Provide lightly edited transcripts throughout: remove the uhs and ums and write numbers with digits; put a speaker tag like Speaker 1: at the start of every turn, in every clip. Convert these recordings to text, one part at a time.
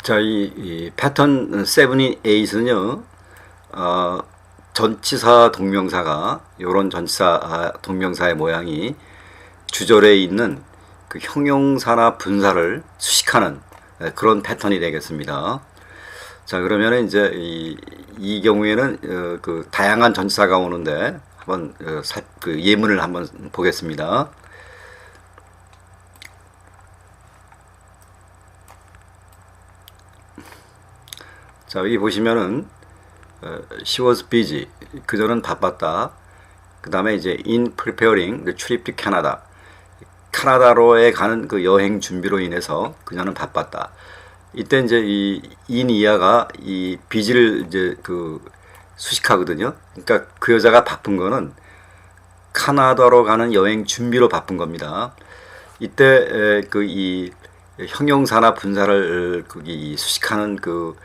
Speaker 1: 자, 이 패턴 78은요, 전치사 동명사가, 요런 전치사 동명사의 모양이 주절에 있는 그 형용사나 분사를 수식하는 그런 패턴이 되겠습니다. 자, 그러면 이제 이 경우에는 그 다양한 전치사가 오는데 한번 그 예문을 한번 보겠습니다. 자, 여기 보시면은 she was busy, 그녀는 바빴다. 그 다음에 이제 in preparing the trip to Canada, 캐나다로에 가는 그 여행 준비로 인해서 그녀는 바빴다. 이때 이제 이 in 이하가 이 busy를 이제 그 수식하거든요. 그러니까 그 여자가 바쁜 거는 캐나다로 가는 여행 준비로 바쁜 겁니다. 이때 그 이 형용사나 분사를 거기 수식하는 그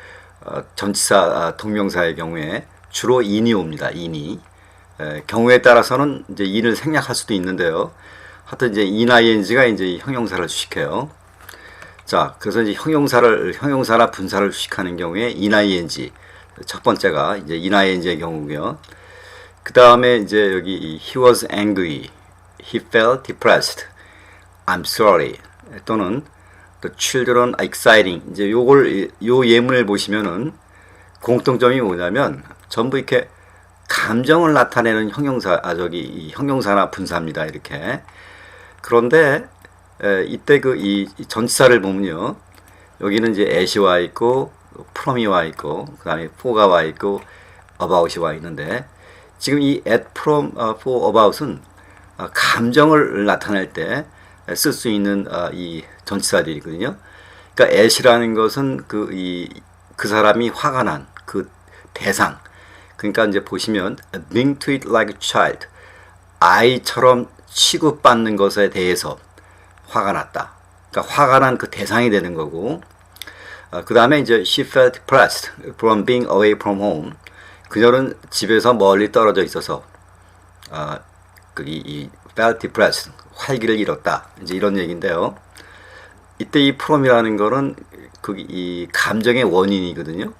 Speaker 1: 전치사 동명사의 경우에 주로 in이 옵니다. in이 경우에 따라서는 이제 in을 생략할 수도 있는데요. 하여튼 이제 ing가 이제 형용사를 수식해요. 자, 그래서 이제 형용사나 분사를 수식하는 경우에 ing, 첫 번째가 이제 ing의 경우고요. 그 다음에 이제 여기 he was angry, he felt depressed, I'm sorry, 또는 The children are exciting. 이제 요 예문을 보시면은 공통점이 뭐냐면 전부 이렇게 감정을 나타내는 형용사나 분사입니다. 이렇게. 그런데 이때 그 이 전치사를 보면요, 여기는 이제 at이 와 있고 from이 와 있고 그다음에 for가 와 있고 about이 와 있는데, 지금 이 at, from, for, about은 감정을 나타낼 때 쓸 수 있는 이 전치사들이거든요. 그러니까 at이라는 것은 그 사람이 화가 난 그 대상. 그러니까 이제 보시면 being treated like a child, 아이처럼 취급받는 것에 대해서 화가 났다. 그러니까 화가 난 그 대상이 되는 거고, 그 다음에 이제 she felt depressed from being away from home. 그녀는 집에서 멀리 떨어져 있어서 felt depressed, 활기를 잃었다. 이제 이런 얘기인데요. 이때 이 from이라는 거는 이 감정의 원인이거든요.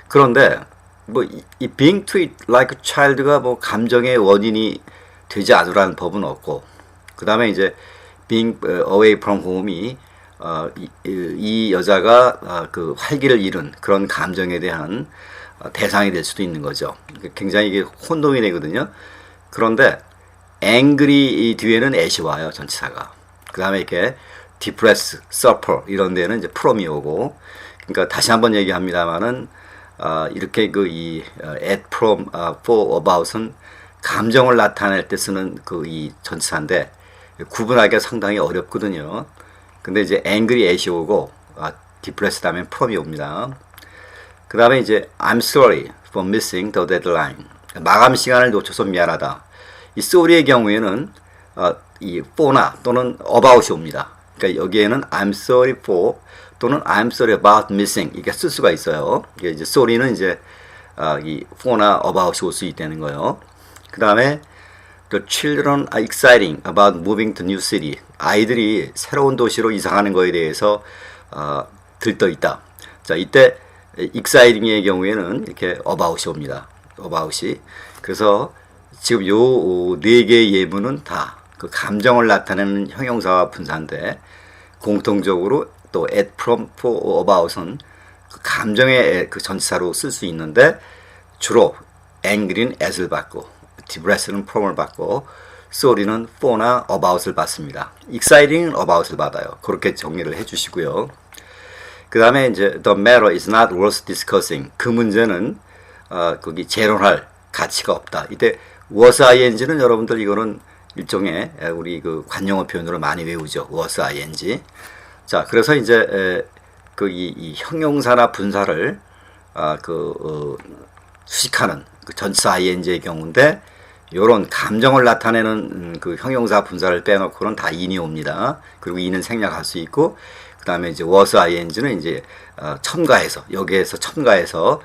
Speaker 1: 그런데 뭐 이 being treated like a child가 뭐 감정의 원인이 되지 않으라는 법은 없고, 그 다음에 이제 being away from home이 이 여자가 그 활기를 잃은 그런 감정에 대한 대상이 될 수도 있는 거죠. 굉장히 이게 혼동이 되거든요. 그런데 angry 뒤에는 at이 와요, 전치사가. 그 다음에 이렇게 depress, suffer 이런 데는 이제 from이 오고, 그러니까 다시 한번 얘기합니다만은 이렇게 이 at, from, for, about은 감정을 나타낼 때 쓰는 이 전치사인데 구분하기가 상당히 어렵거든요. 근데 이제 angry at이 오고 depressed 다음에 from이 옵니다. 그 다음에 이제 I'm sorry for missing the deadline. 마감 시간을 놓쳐서 미안하다. 이 sorry의 경우에는 이 for나 또는 about이 옵니다. 그러니까 여기에는 I'm sorry for 또는 I'm sorry about missing 이렇게 쓸 수가 있어요. 이게 이제 sorry는 이제 이 for나 about이 올 수 있다는 거예요. 그 다음에 The children are exciting about moving to new city. 아이들이 새로운 도시로 이사하는 거에 대해서 들떠 있다. 자, 이때 exciting의 경우에는 이렇게 about이 옵니다. about이. 그래서 지금 요 네 개의 예문은 다 그 감정을 나타내는 형용사와 분사인데, 공통적으로 또 at, from, for, about은 그 감정의 그 전치사로 쓸 수 있는데, 주로 angry는 at을 받고 depress는 from을 받고 sorry는 for나 about을 받습니다. exciting은 about을 받아요. 그렇게 정리를 해주시고요. 그 다음에 이제 the matter is not worth discussing. 그 문제는 거기 재론할 가치가 없다. 이때 was ing는 여러분들 이거는 일종의 우리 그 관용어 표현으로 많이 외우죠. was ing. 자, 그래서 이제 이 형용사나 분사를 수식하는 그 전치사 ing의 경우인데, 요런 감정을 나타내는 그 형용사 분사를 빼놓고는 다 in이 옵니다. 그리고 in은 생략할 수 있고, 그 다음에 이제 was ing는 이제 첨가해서, 여기에서 첨가해서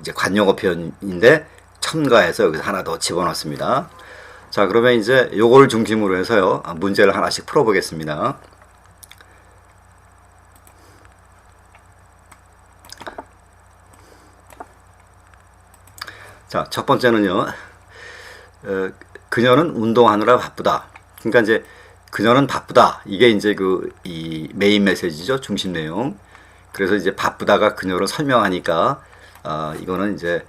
Speaker 1: 이제 관용어 표현인데 첨가해서 여기서 하나 더 집어넣습니다. 자, 그러면 이제 요걸 중심으로 해서요, 문제를 하나씩 풀어보겠습니다. 자, 첫 번째는요. 그녀는 운동하느라 바쁘다. 그러니까 이제 그녀는 바쁘다. 이게 이제 이 메인 메시지죠. 중심 내용. 그래서 이제 바쁘다가 그녀를 설명하니까 이거는 이제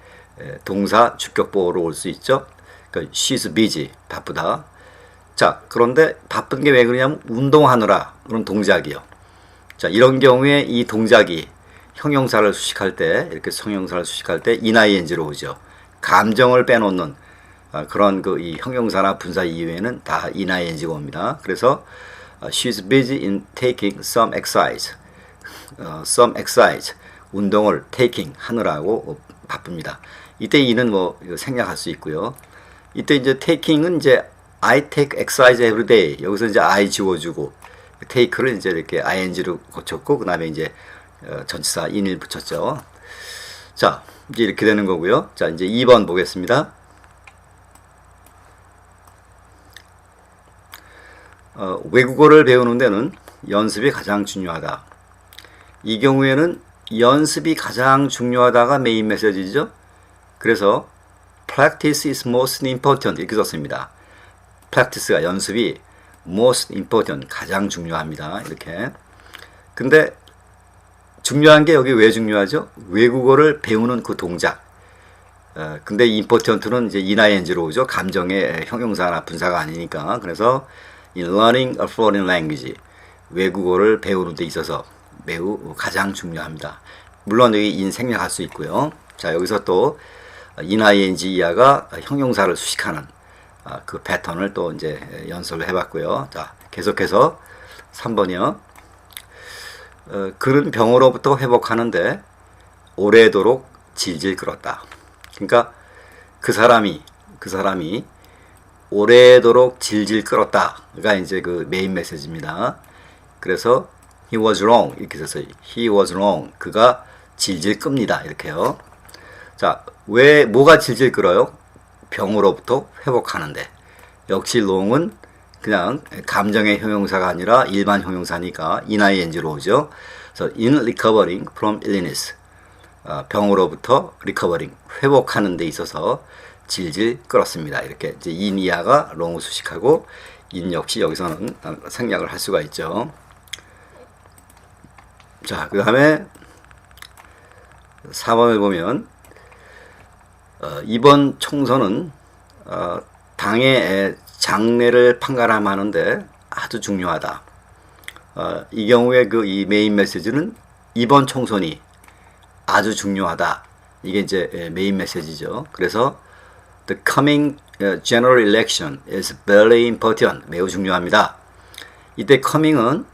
Speaker 1: 동사 주격보호로 올 수 있죠. 그러니까 she's busy. 바쁘다. 자, 그런데 바쁜 게 왜 그러냐면 운동하느라 그런 동작이요. 자, 이런 경우에 이 동작이 형용사를 수식할 때, 이렇게 형용사를 수식할 때 ing로 오죠. 감정을 빼놓는 그런 이 형용사나 분사 이외에는 다 ing가 옵니다. 그래서 she's busy in taking some exercise. some exercise. 운동을 taking 하느라고 바쁩니다. 이때 이는 뭐 생략할 수 있고요. 이때 이제 taking은 이제 I take exercise every day. 여기서 이제 I 지워주고 take를 이제 이렇게 ing로 고쳤고 그 다음에 이제 전치사 in을 붙였죠. 자, 이제 이렇게 되는 거고요. 자, 이제 2번 보겠습니다. 외국어를 배우는 데는 연습이 가장 중요하다. 이 경우에는 연습이 가장 중요하다가 메인 메시지죠. 그래서 practice is most important 이렇게 썼습니다. practice가 연습이 most important 가장 중요합니다. 이렇게. 근데 중요한 게 여기 왜 중요하죠? 외국어를 배우는 그 동작. 근데 important는 이제 ing로 오죠. 감정의 형용사나 분사가 아니니까. 그래서 in learning a foreign language 외국어를 배우는 데 있어서 매우 가장 중요합니다. 물론 여기 in 생략할 수 있고요. 자, 여기서 또 ing 이하가 형용사를 수식하는 그 패턴을 또 이제 연습을 해봤고요. 자, 계속해서 3번이요. 그는 병으로부터 회복하는데 오래도록 질질 끌었다. 그러니까 그 사람이 오래도록 질질 끌었다가 이제 그 메인 메시지입니다. 그래서 he was wrong 이렇게 써서 he was wrong 그가 질질 끕니다 이렇게요. 자, 왜 뭐가 질질 끌어요? 병으로부터 회복하는데. 역시 wrong은 그냥 감정의 형용사가 아니라 일반 형용사니까 ing로 오죠. 그래서 in recovering from illness 병으로부터 recovering 회복하는 데 있어서 질질 끌었습니다. 이렇게 이제 in 이하가 wrong을 수식하고 in 역시 여기서는 생략을 할 수가 있죠. 자, 그 다음에 4번을 보면 이번 총선은 당의 장래를 판가름하는데 아주 중요하다. 이 경우에 이 메인 메시지는 이번 총선이 아주 중요하다. 이게 이제 메인 메시지죠. 그래서 the coming general election is very important. 매우 중요합니다. 이때 coming은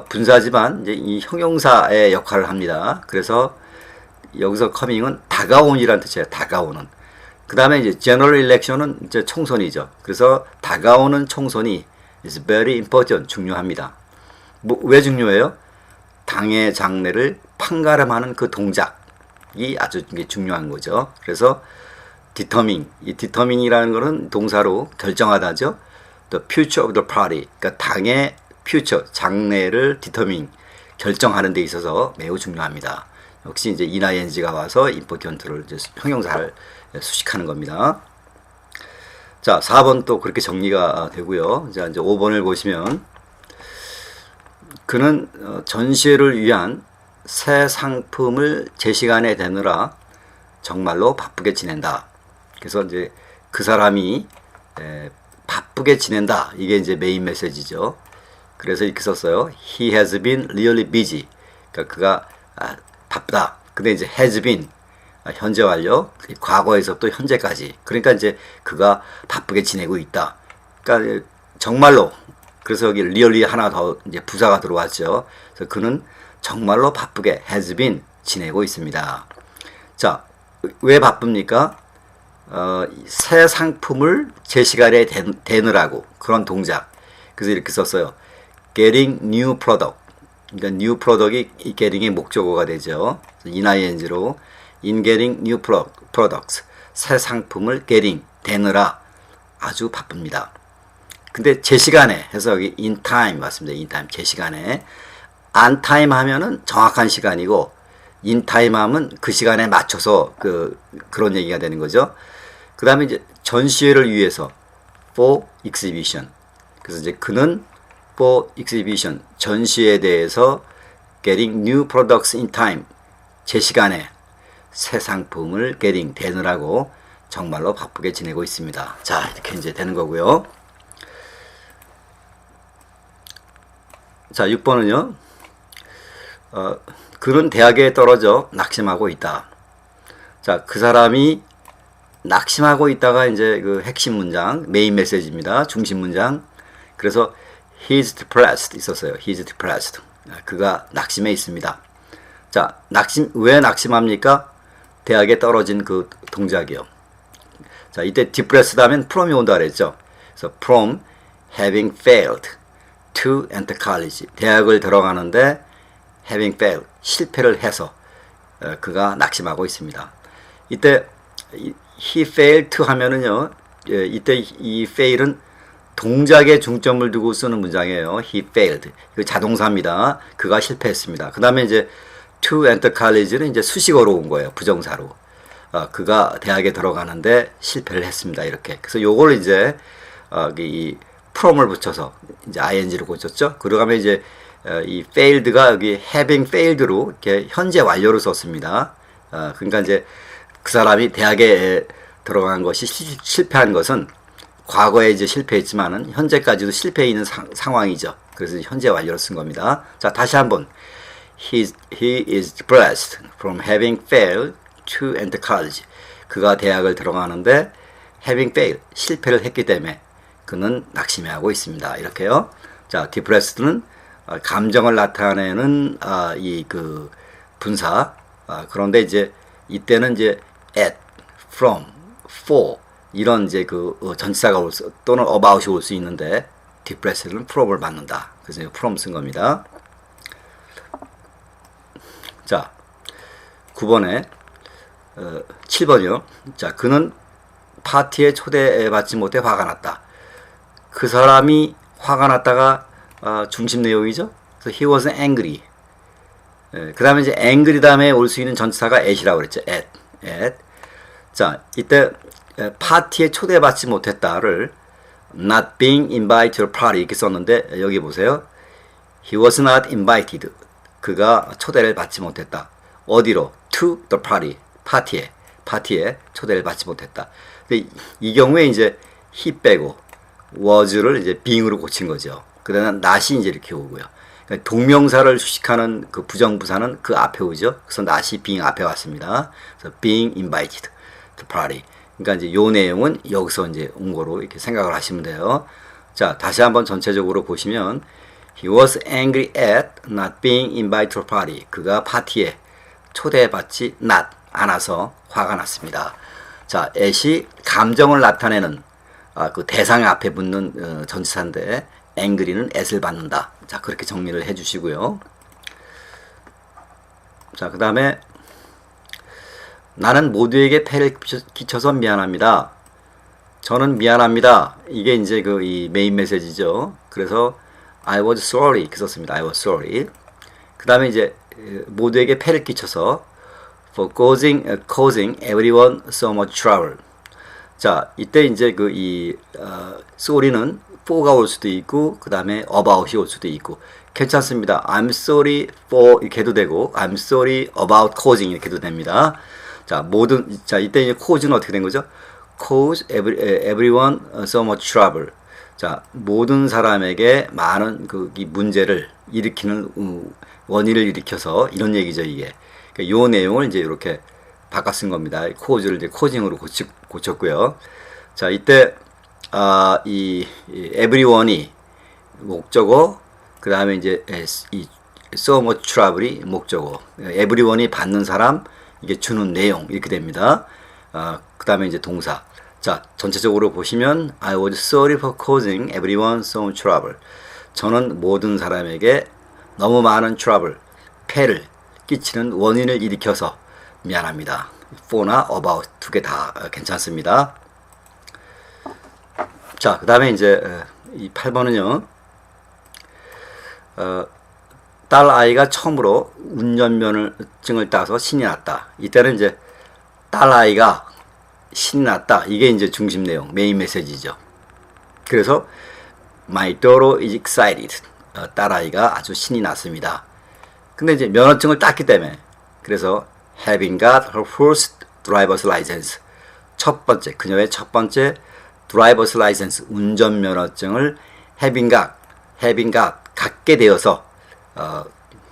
Speaker 1: 분사지만 이제 이 형용사의 역할을 합니다. 그래서 여기서 coming은 다가온이라는 뜻이에요. 다가오는. 그 다음에 이제 general election은 이제 총선이죠. 그래서 다가오는 총선이 is very important. 중요합니다. 왜 중요해요? 당의 장래를 판가름하는 그 동작이 아주 중요한 거죠. 그래서 determine, 이 determine이라는 것은 동사로 결정하다죠. The future of the party, 그러니까 당의 future, 장래를 determine, 결정하는 데 있어서 매우 중요합니다. 역시 이제 ing가 와서 important를 이제 형용사를 수식하는 겁니다. 자, 4번 또 그렇게 정리가 되고요. 자, 이제 5번을 보시면 그는 전시회를 위한 새 상품을 제 시간에 내느라 정말로 바쁘게 지낸다. 그래서 이제 그 사람이 바쁘게 지낸다. 이게 이제 메인 메시지죠. 그래서 이렇게 썼어요. He has been really busy. 그러니까 그가 바쁘다. 근데 이제 has been 현재 완료, 과거에서 또 현재까지. 그러니까 이제 그가 바쁘게 지내고 있다. 그러니까 정말로. 그래서 여기 really 하나 더 이제 부사가 들어왔죠. 그래서 그는 정말로 바쁘게 has been 지내고 있습니다. 자, 왜 바쁩니까? 새 상품을 제 시간에 대느라고 그런 동작. 그래서 이렇게 썼어요. Getting new product. 그러니까 new product이 이 getting의 목적어가 되죠. ing로 in getting new products. 새 상품을 getting 대느라 아주 바쁩니다. 근데 제 시간에 해서 여기 in time 맞습니다. in time 제 시간에. on time 하면은 정확한 시간이고 in time 하면 그 시간에 맞춰서 그런 얘기가 되는 거죠. 그 다음에 이제 전시회를 위해서 for exhibition. 그래서 이제 그는 for exhibition 전시에 대해서 getting new products in time 제 시간에 새 상품을 getting 되느라고 정말로 바쁘게 지내고 있습니다. 자, 이렇게 이제 되는 거고요. 자, 6번은요. 그는 대학에 떨어져 낙심하고 있다. 자, 그 사람이 낙심하고 있다가 이제 그 핵심 문장, 메인 메시지입니다. 중심 문장. 그래서 he's depressed 있었어요. he's depressed. 그가 낙심해 있습니다. 자, 왜 낙심합니까? 대학에 떨어진 그 동작이요. 자, 이때 depressed 하면 from이 온다 그랬죠. 그래서 from having failed to enter college. 대학을 들어가는데 having failed, 실패를 해서 그가 낙심하고 있습니다. 이때 he failed to 하면은요, 이때 이 fail은 동작에 중점을 두고 쓰는 문장이에요. he failed. 그 자동사입니다. 그가 실패했습니다. 그 다음에 이제 to enter college는 이제 수식어로 온 거예요. 부정사로. 그가 대학에 들어가는데 실패를 했습니다. 이렇게. 그래서 요걸 이제 이 from을 붙여서 이제 ing를 고쳤죠. 그러가면 이제 이 failed가 여기 having failed로 이렇게 현재 완료로 썼습니다. 그러니까 이제 그 사람이 대학에 들어간 것이 실패한 것은 과거에 이제 실패했지만은 현재까지도 실패해 있는 상황이죠. 그래서 현재 완료로 쓴 겁니다. 자, 다시 한번. He is depressed from having failed to enter college. 그가 대학을 들어가는데 having failed, 실패를 했기 때문에 그는 낙심해하고 있습니다. 이렇게요. 자, depressed는 감정을 나타내는 이 그 분사. 그런데 이제 이때는 이제 at, from, for 이런 이제 그 전치사가 또는 about이 올 수 있는데 depressed는 from을 받는다. 그래서 from 쓴 겁니다. 자, 9번에 7번이요. 자, 그는 파티에 초대받지 못해 화가 났다. 그 사람이 화가 났다가 중심 내용이죠. 그래서 he was angry. 그 다음에 이제 angry 다음에 올 수 있는 전치사가 at이라고 그랬죠. at. 자, 이때 파티에 초대받지 못했다를 not being invited to a party 이렇게 썼는데 여기 보세요. He was not invited. 그가 초대를 받지 못했다. 어디로? To the party. 파티에 초대를 받지 못했다. 이 경우에 이제 he 빼고 was를 이제 being으로 고친 거죠. 그다음에 not이 이제 이렇게 오고요. 그러니까 동명사를 수식하는 그 부정부사는 그 앞에 오죠. 그래서 not이 being 앞에 왔습니다. 그래서 being invited to party. 그러니까 이제 요 내용은 여기서 이제 온 거로 이렇게 생각을 하시면 돼요. 자, 다시 한번 전체적으로 보시면 He was angry at not being invited to a party. 그가 파티에 초대받지 않아서 화가 났습니다. 자, at이 감정을 나타내는 그 대상 앞에 붙는 전치사인데 angry는 at을 받는다. 자, 그렇게 정리를 해주시고요. 자, 그 다음에 나는 모두에게 폐를 끼쳐서 미안합니다. 저는 미안합니다. 이게 이제 그 이 메인 메시지죠. 그래서 I was sorry 이렇게 썼습니다. I was sorry. 그 다음에 이제 모두에게 폐를 끼쳐서 for causing everyone so much trouble. 자, 이때 이제 그 이 sorry는 for가 올 수도 있고 그 다음에 about이 올 수도 있고 괜찮습니다. I'm sorry for 이렇게 해도 되고 I'm sorry about causing 이렇게 해도 됩니다. 자, 이때 이제 cause는 어떻게 된 거죠? cause everyone so much trouble. 자, 모든 사람에게 많은 이 문제를 일으키는 원인을 일으켜서 이런 얘기죠, 이게. 그러니까 요 내용을 이제 이렇게 바꿔 쓴 겁니다. cause를 이제 causing으로 고쳤고요. 자, 이때 이 everyone이 목적어, 그 다음에 이제 이 so much trouble이 목적어, everyone이 받는 사람, 이게 주는 내용 이렇게 됩니다. 그 다음에 이제 동사. 자, 전체적으로 보시면 I was sorry for causing everyone so much trouble. 저는 모든 사람에게 너무 많은 trouble, 폐를 끼치는 원인을 일으켜서 미안합니다. for나 about 두 개 다 괜찮습니다. 자, 그 다음에 이제 이 8번은요. 딸 아이가 처음으로 운전면허증을 따서 신이 났다. 이때는 이제 딸 아이가 신이 났다. 이게 이제 중심 내용, 메인 메시지죠. 그래서 My daughter is excited. 딸아이가 아주 신이 났습니다. 근데 이제 면허증을 땄기 때문에 그래서 having got her first driver's license. 첫 번째, 그녀의 첫 번째 driver's license, 운전면허증을 having got, 갖게 되어서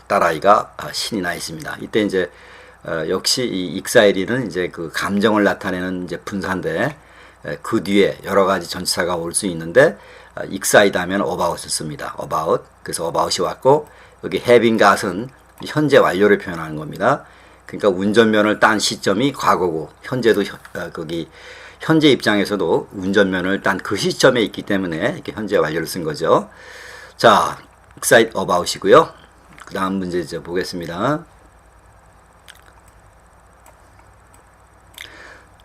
Speaker 1: 딸아이가 신이 나 있습니다. 이때 이제 역시 이 excited는 이제 그 감정을 나타내는 이제 분사인데 그 뒤에 여러 가지 전치사가 올 수 있는데 excite 하면 about을 씁니다. about. 그래서 about이 왔고 여기 having got은 현재 완료를 표현하는 겁니다. 그러니까 운전면을 딴 시점이 과거고 현재도 거기 현재 입장에서도 운전면을 딴 그 시점에 있기 때문에 이렇게 현재 완료를 쓴 거죠. 자, excite about이고요. 그 다음 문제 이제 보겠습니다.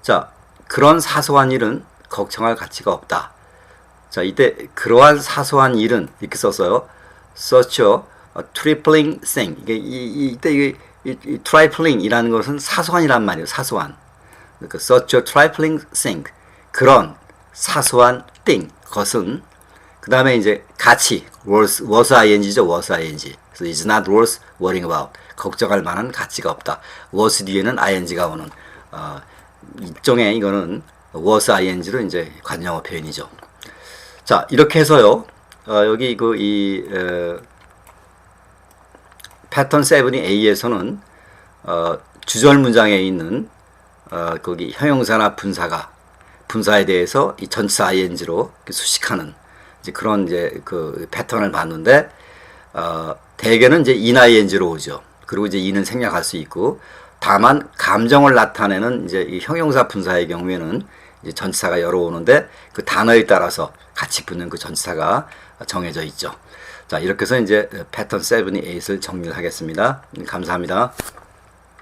Speaker 1: 자, 그런 사소한 일은 걱정할 가치가 없다. 자, 이때 그러한 사소한 일은 이렇게 썼어요. such a trifling thing. 이때 이 trifling이라는 것은 사소한이란 말이에요. 사소한. 그러니까 such a trifling thing. 그런 사소한 thing. 것은 그 다음에 이제 가치. was ing죠. was ing. 그래서 is not worth worrying about. 걱정할 만한 가치가 없다. was 뒤에는 ing가 오는 일종의 이거는 was ing로 이제 관용어 표현이죠. 자, 이렇게 해서요. 여기 패턴 7A에서는 주절 문장에 있는 거기 형용사나 분사에 대해서 이 전치사 ing로 수식하는 이제 그런 이제 그 패턴을 봤는데 대개는 이제 in ing로 오죠. 그리고 이제 in은 생략할 수 있고 다만 감정을 나타내는 이제 이 형용사 분사의 경우에는 이제 전치사가 여러 오는데 그 단어에 따라서 같이 붙는 그 전치사가 정해져 있죠. 자, 이렇게 해서 이제 패턴 7, 8을 정리를 하겠습니다. 감사합니다.